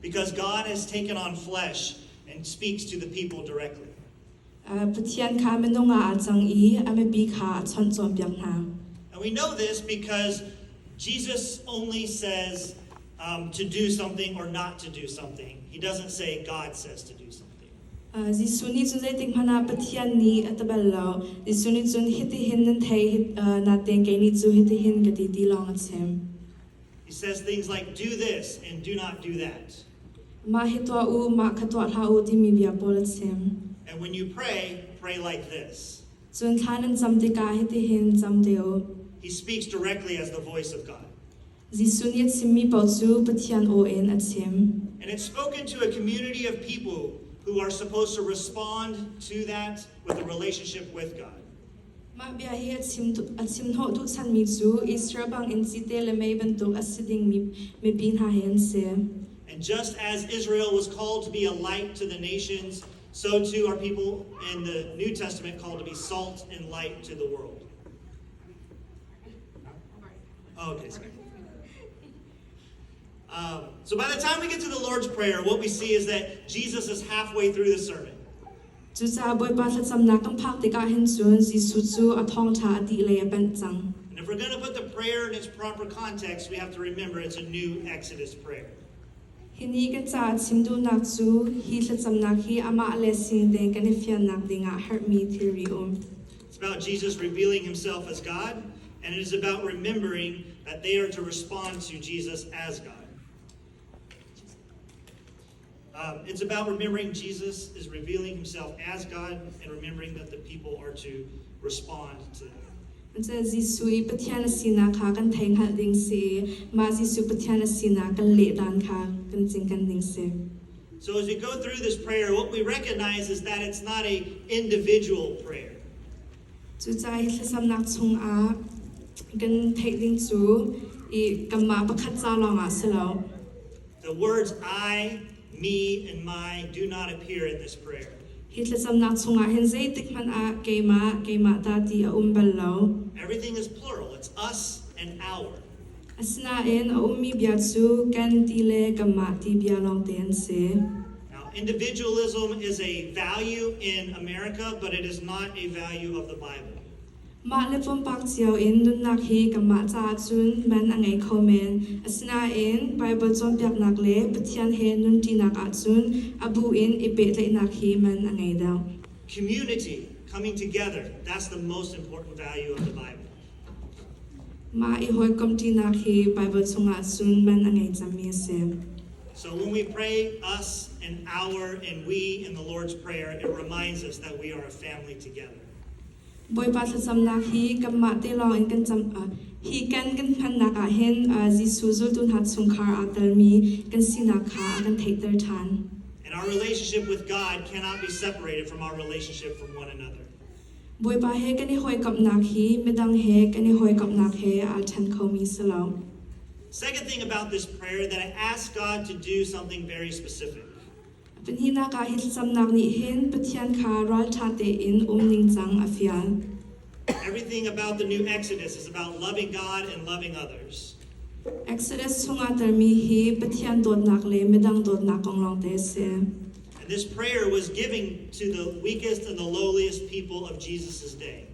Because God has taken on flesh and speaks to the people directly. And we know this because Jesus only says to do something or not to do something. He doesn't say God says to do something. He says things like do this and do not do that. And when you pray, pray like this. He speaks directly as the voice of God. And it's spoken to a community of people who are supposed to respond to that with a relationship with God. And just as Israel was called to be a light to the nations, so too are people in the New Testament called to be salt and light to the world. Oh, okay, sorry. So by the time we get to the Lord's Prayer, what we see is that Jesus is halfway through the sermon. And if we're going to put the prayer in its proper context, we have to remember it's a new Exodus prayer. It's about Jesus revealing himself as God, and it is about remembering that they are to respond to Jesus as God. It's about remembering Jesus is revealing himself as God and remembering that the people are to respond to him. So as we go through this prayer, what we recognize is that it's not an individual prayer. The words I, me, and my do not appear in this prayer. Everything is plural. It's us and our. Now, individualism is a value in America, but it is not a value of the Bible. Community, coming together, that's the most important value of the Bible. So when we pray us and our and we in the Lord's Prayer, it reminds us that we are a family together. And our relationship with God cannot be separated from our relationship from one another. Second thing about this prayer, that I ask God to do something very specific. Everything about the new Exodus is about loving God and loving others. And this prayer was given to the weakest and the lowliest people of Jesus' day.